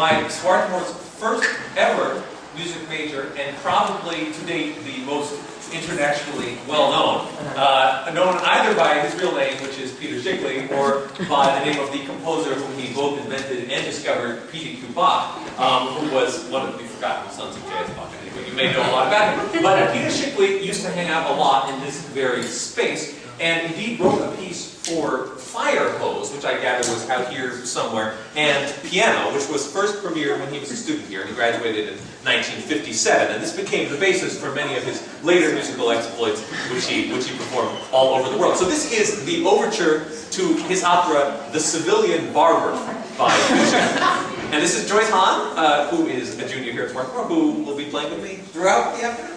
by Swarthmore's first ever music major, and probably to date the most internationally well known. Known either by his real name, which is Peter Schickli, or by the name of the composer whom he both invented and discovered, P.D.Q. Bach, who was one of the forgotten sons of J.S. Bach. Anyway, you may know a lot about him. But Peter Schickli used to hang out a lot in this very space, and indeed wrote a piece for Fire Hose, which I gather was out here somewhere, and Piano, which was first premiered when he was a student here, and he graduated in 1957. And this became the basis for many of his later musical exploits, which he performed all over the world. So this is the overture to his opera, The Civilian Barber, by Schickli. And this is Joyce Han, who is a junior here at Swarthmore, who will be playing with me throughout the afternoon.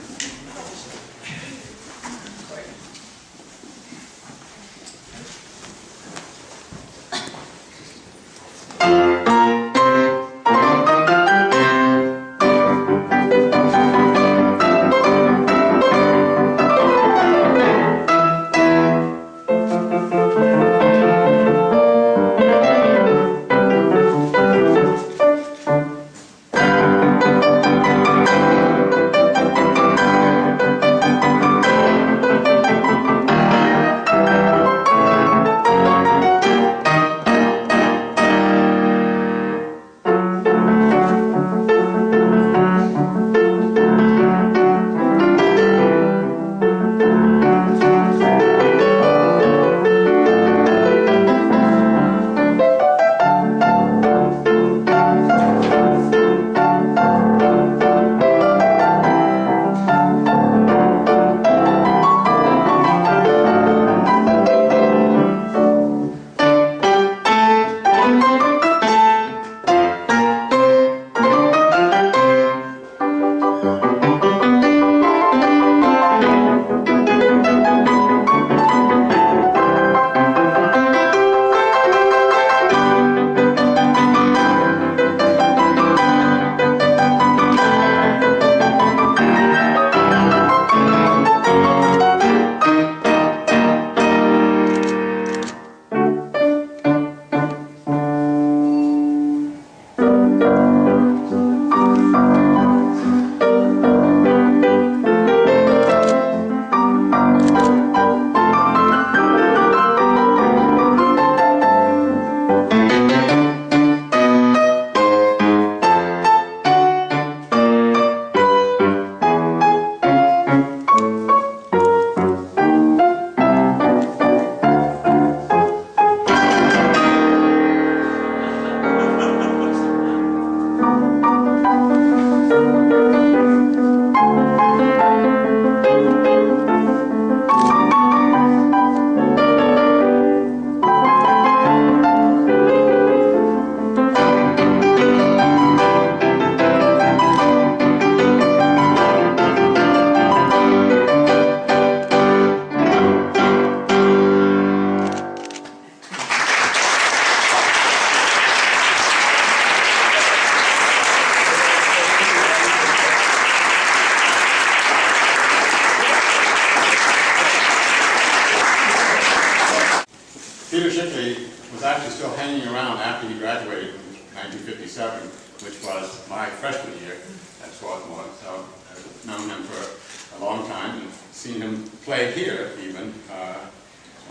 Peter Schickli was actually still hanging around after he graduated in 1957, which was my freshman year at Swarthmore. So I've known him for a long time and seen him play here even,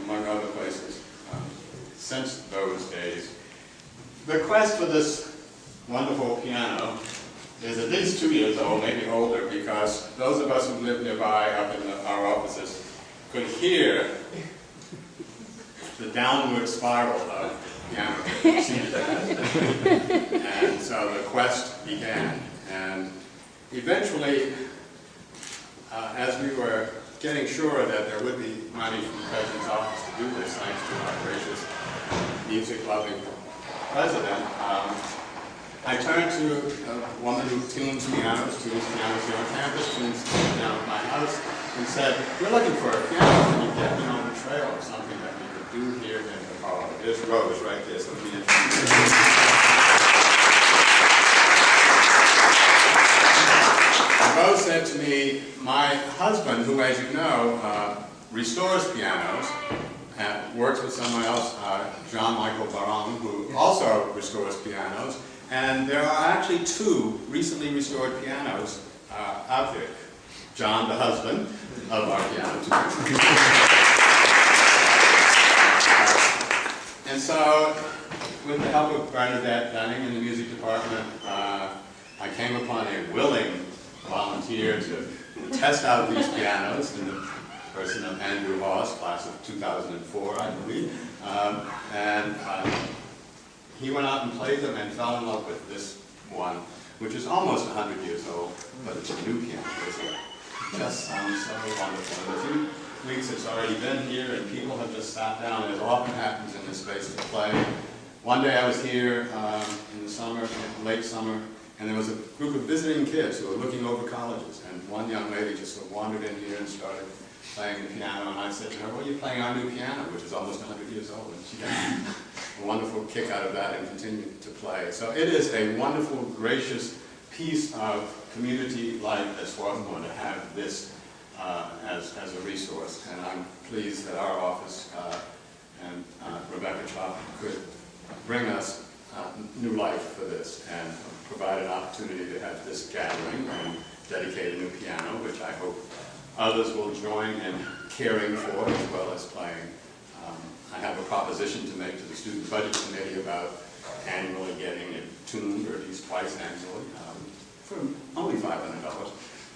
among other places, since those days. The quest for this wonderful piano is at least 2 years old, maybe older, because those of us who live nearby up in our offices could hear the downward spiral of piano. And so the quest began. And eventually, as we were getting sure that there would be money from the President's office to do this, thanks to our gracious music-loving President, I turned to a woman who tunes pianos here on campus, tunes piano at my house, and said, "We're looking for a piano. Can you get me on the trail of something that we could do here in the parlor?" There's Rose right there, so let me introduce her. Rose said to me, "My husband, who, as you know, restores pianos, works with someone else, Jean-Michel Baron, who also restores pianos, And there are actually 2 recently restored pianos out there. John, the husband of our piano tutor. And so, with the help of Bernadette Dunning in the music department, I came upon a willing volunteer to test out these pianos in the person of Andrew Hauze, class of 2004, I believe. He went out and played them and fell in love with this one, which is almost 100 years old, but it's a new piano. It just sounds so wonderful. In a few weeks it's already been here and people have just sat down, as often happens in this space, to play. One day I was here in the summer, late summer, and there was a group of visiting kids who were looking over colleges, and one young lady just sort of wandered in here and started playing the piano, and I said to her, well, you're playing our new piano, which is almost 100 years old, and she got a wonderful kick out of that and continued to play. So it is a wonderful, gracious piece of community life at Swarthmore to have this as a resource, and I'm pleased that our office and Rebecca Chop could bring us new life for this and provide an opportunity to have this gathering and dedicate a new piano, which I hope others will join in caring for as well as playing. I have a proposition to make to the Student Budget Committee about annually getting it tuned, or at least twice annually, for only $500.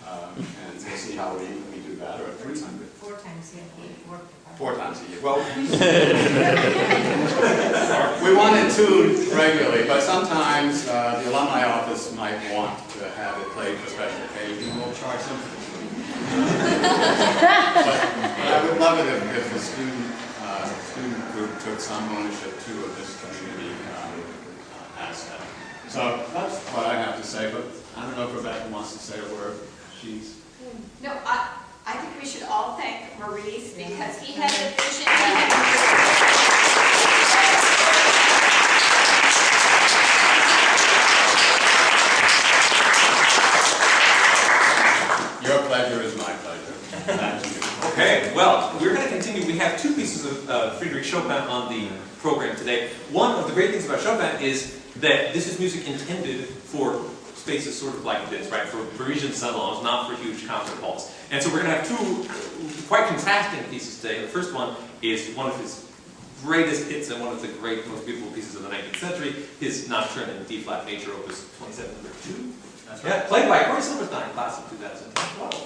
And we'll see how we do that, or at $300. 4 times a year. 4 times a year. Well, we want it tuned regularly, but sometimes the alumni office might want to have it played for special occasions, and we'll charge them for the tuning. But I would love it if the student group took some ownership too of this community asset. So that's what I have to say, but I don't know if Rebecca wants to say a word. She's... No, I think we should all thank Maurice because he had a vision. Your pleasure is my pleasure. Thank you. Okay, well, we're going to continue. We have 2 pieces of Friedrich Chopin on the program today. One of the great things about Chopin is that this is music intended for spaces sort of like this, right? For Parisian salons, not for huge concert halls. And so we're going to have 2 quite contrasting pieces today. The first one is one of his greatest hits and one of the great, most beautiful pieces of the 19th century, his Nocturne in D-flat major, opus 27, number 2. That's right. Yeah, played by Maurice Eldridge, class of 2012.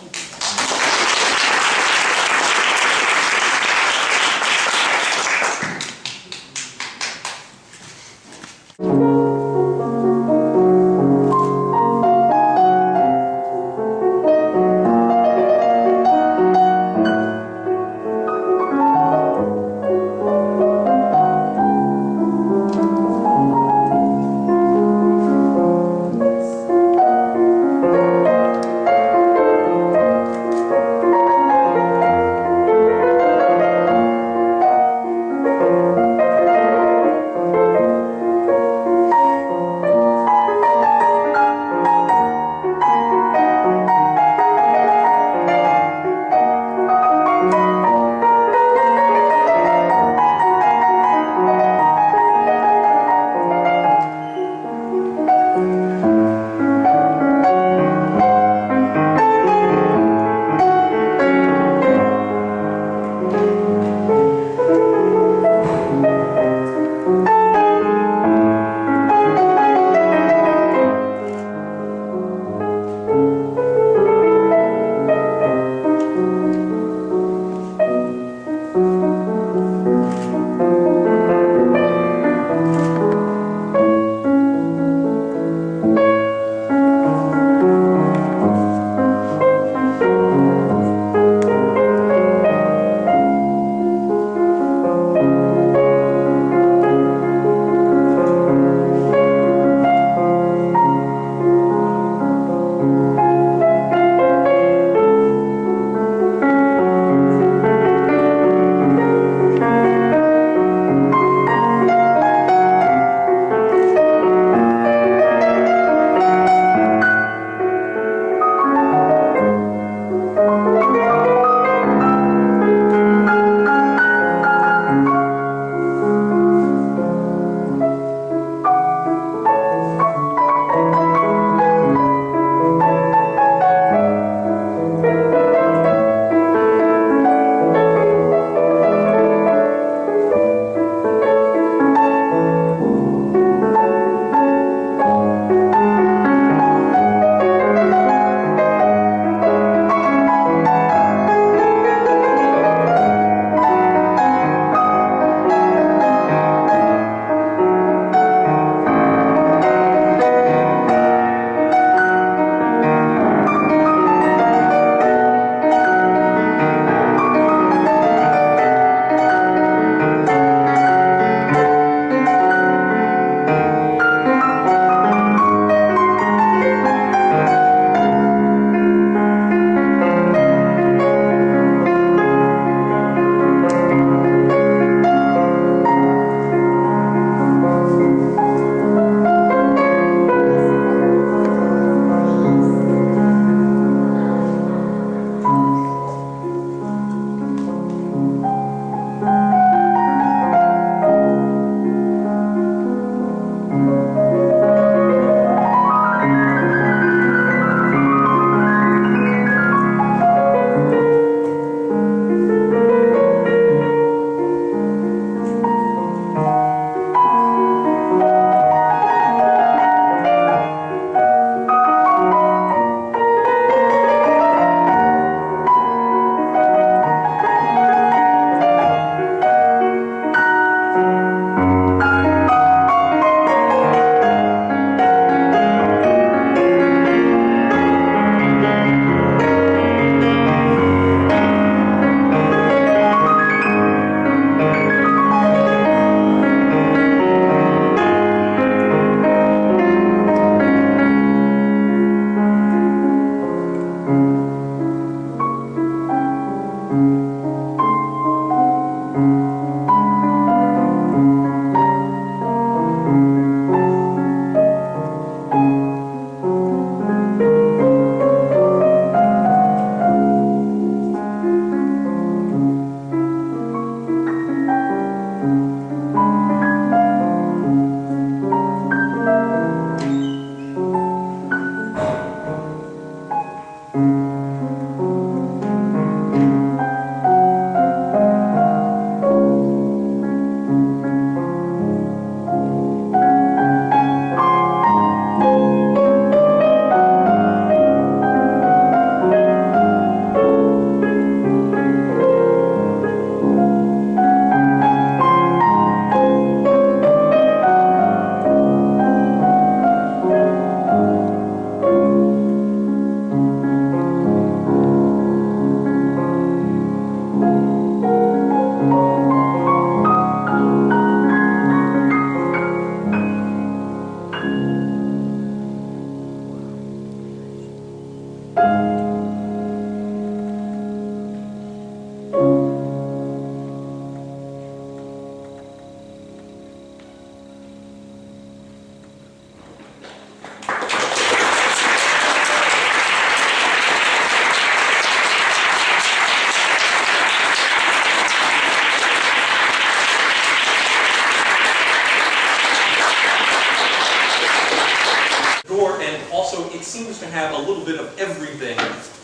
It seems to have a little bit of everything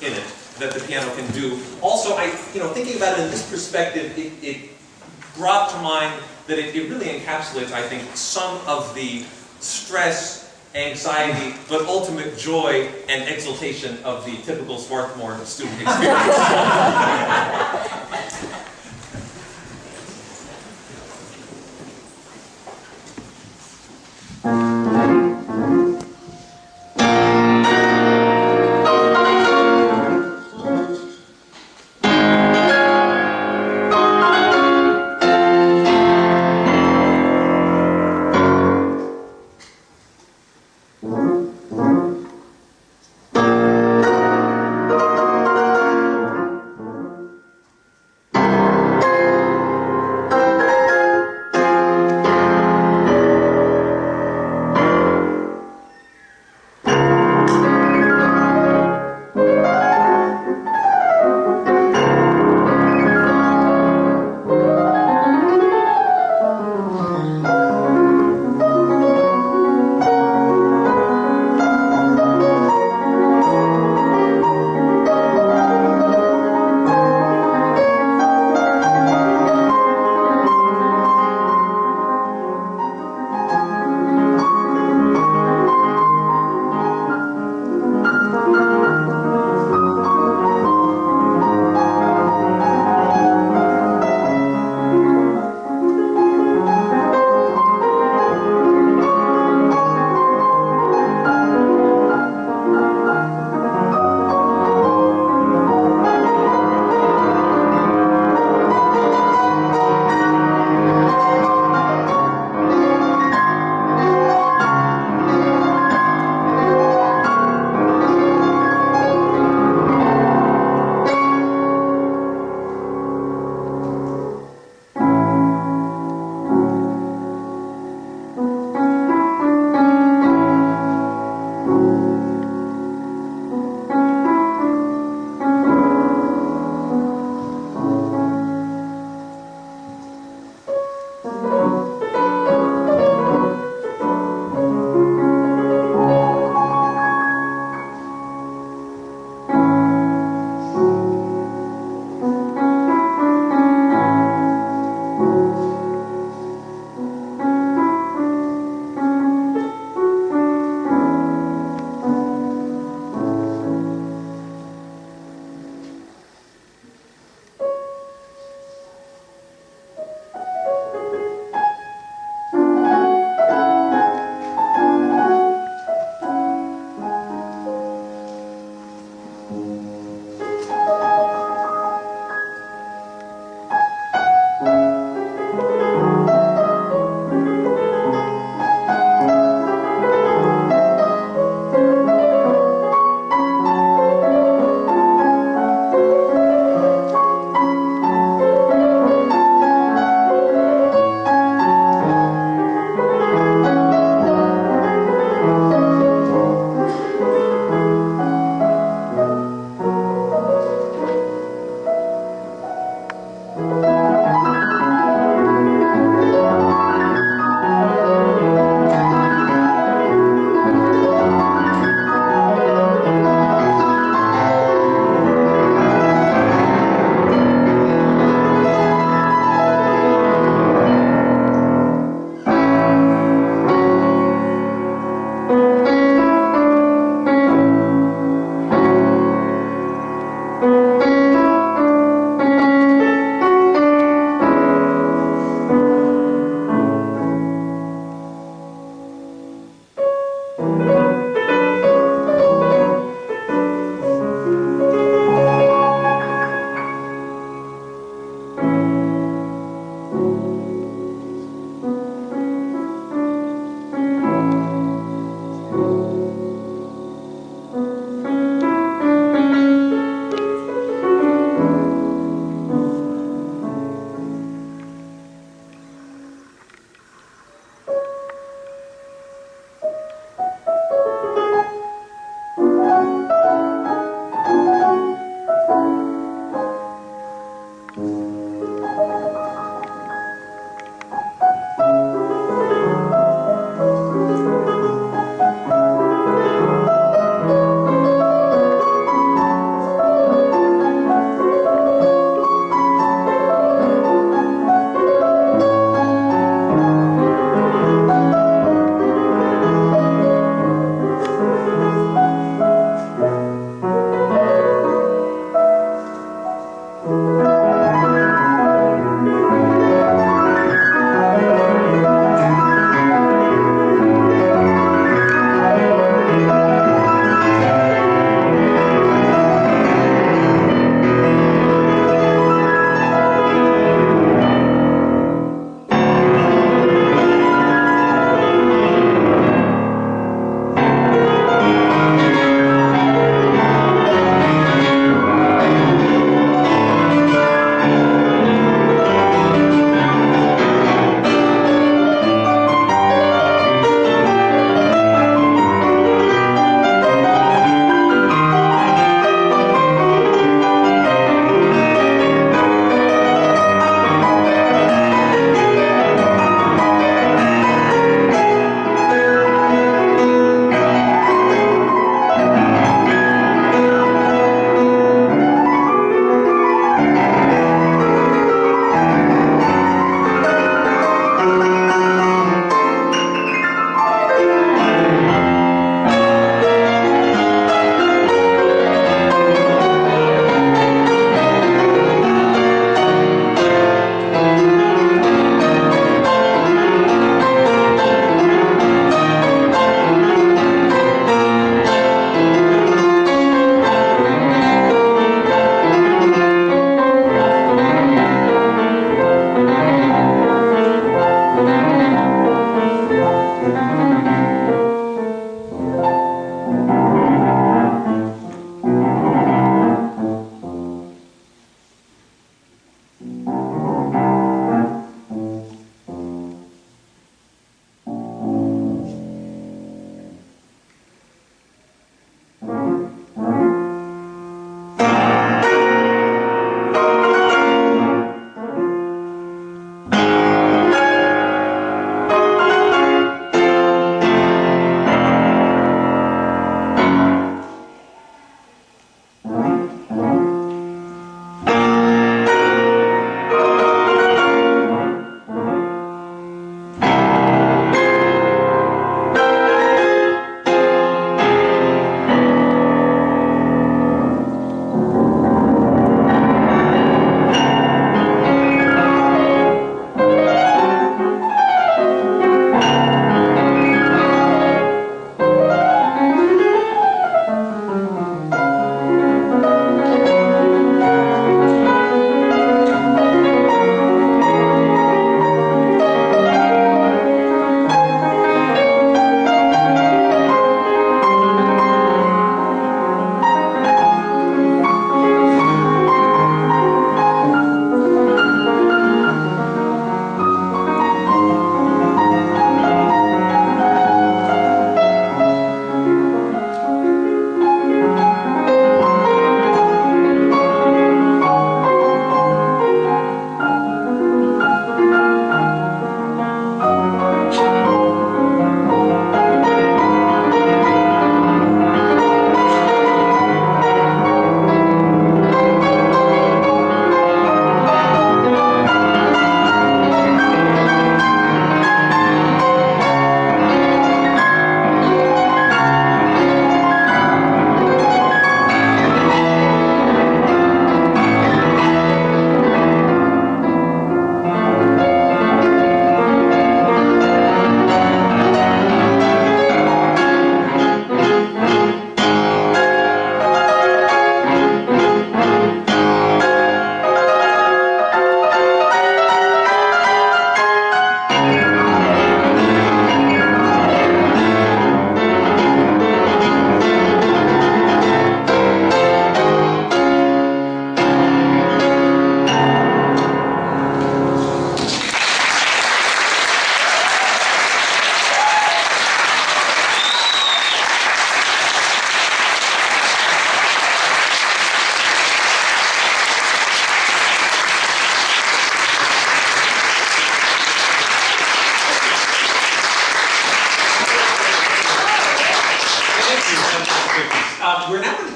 in it that the piano can do. Also, thinking about it in this perspective, it brought to mind that it really encapsulates, I think, some of the stress, anxiety, but ultimate joy and exultation of the typical Swarthmore student experience.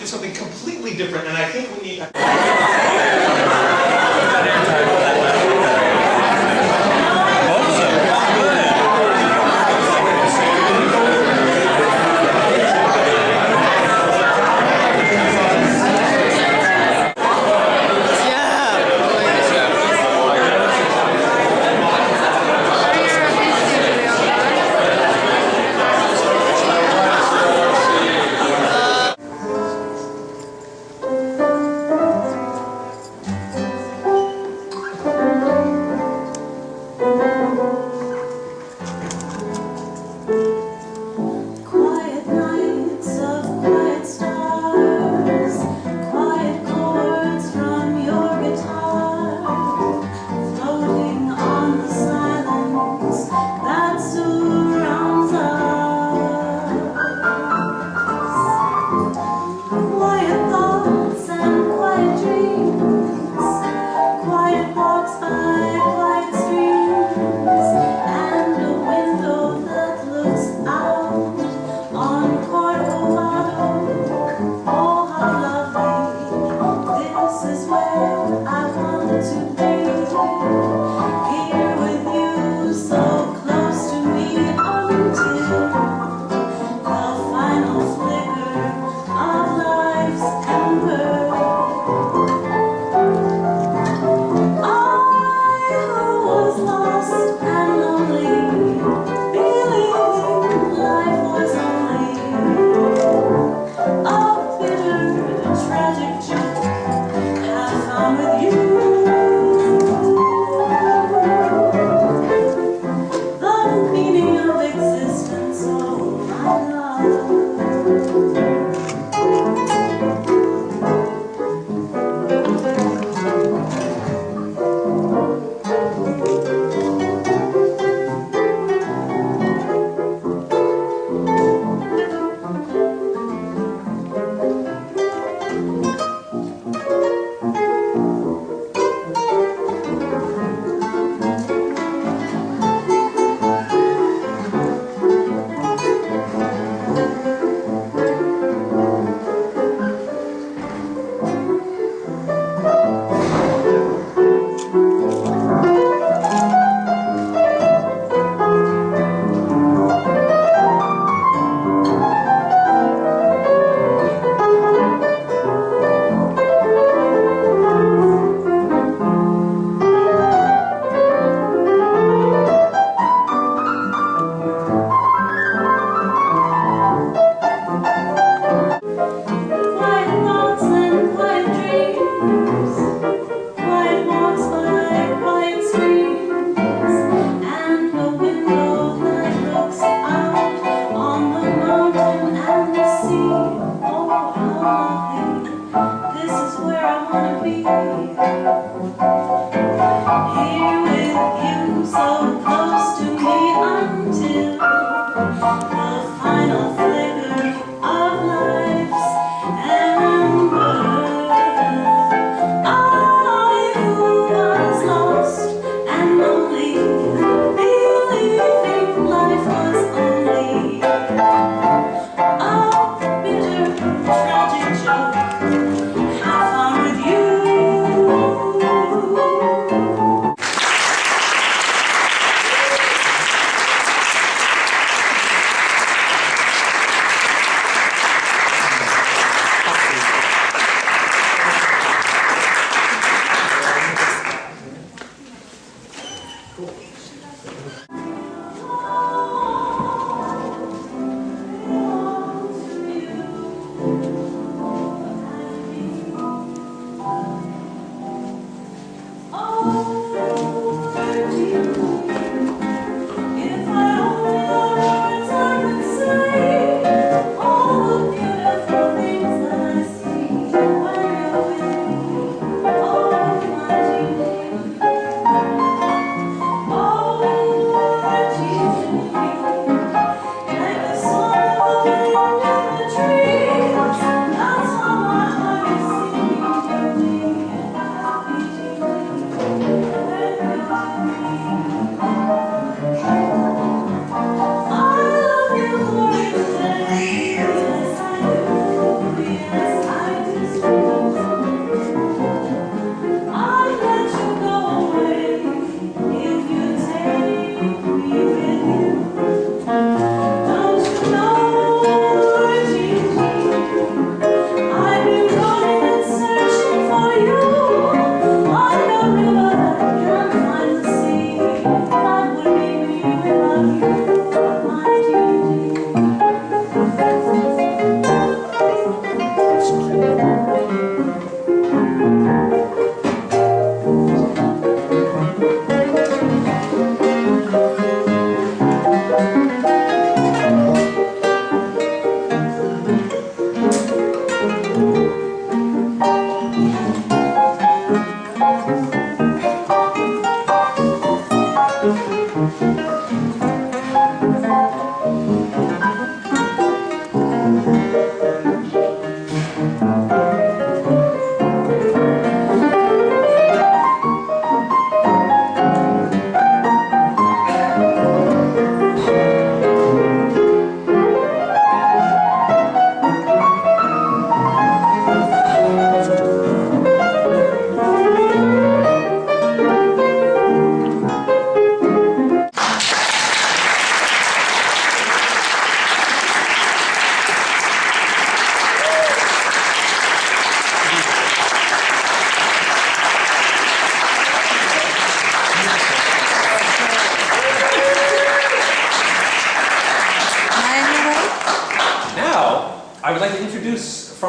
do something completely different, and I think we need...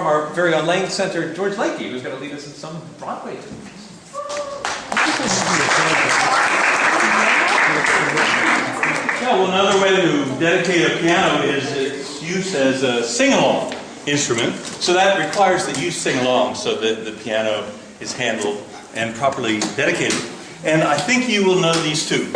from our very own Lang Center, George Lakey, who's going to lead us in some Broadway tunes. Yeah, well, another way to dedicate a piano is its use as a sing-along instrument. So that requires that you sing along so that the piano is handled and properly dedicated. And I think you will know these two.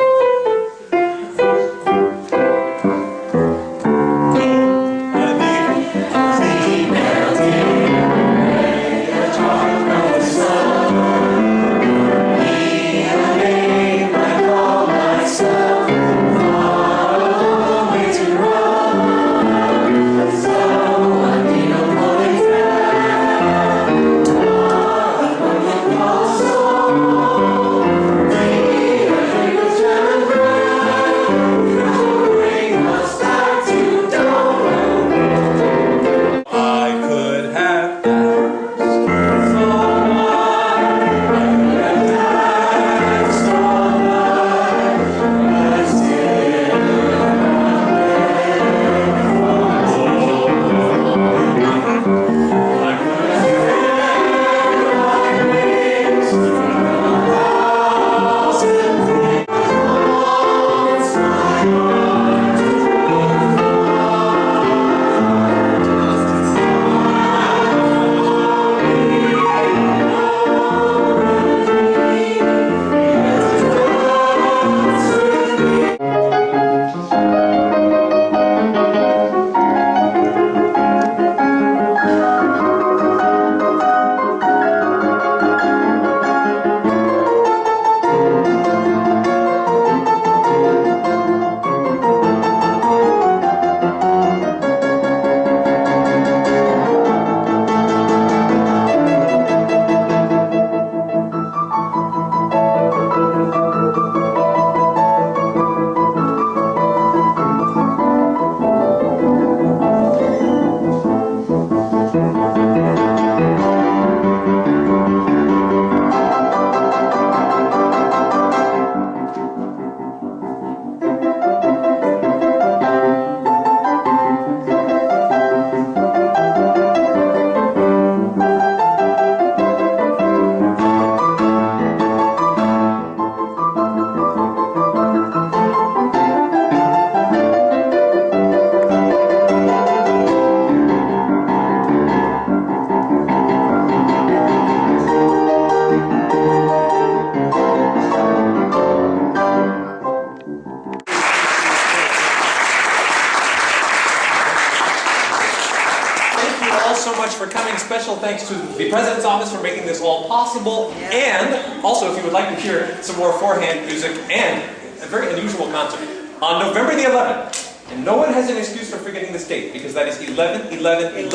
Special thanks to the President's Office for making this all possible, and also if you would like to hear some more forehand music and a very unusual concert on November the 11th, and no one has an excuse for forgetting this date because that is 11/11/11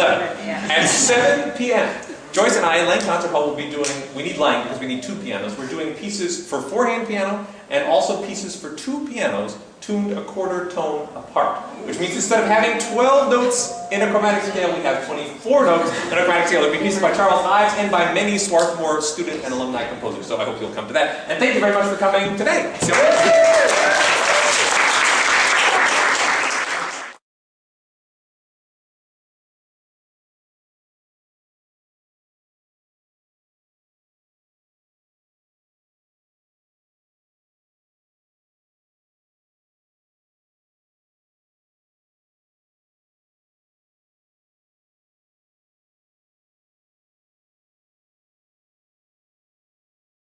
at 7 p.m. Joyce and I in Lang Concert Hall will be doing, we need Lang because we need two pianos, we're doing pieces for forehand piano and also pieces for two pianos tuned a quarter tone apart. Which means instead of having 12 notes in a chromatic scale, we have 24 notes in a chromatic scale. It'll be pieces by Charles Ives and by many Swarthmore student and alumni composers. So I hope you'll come to that. And thank you very much for coming today. See you later.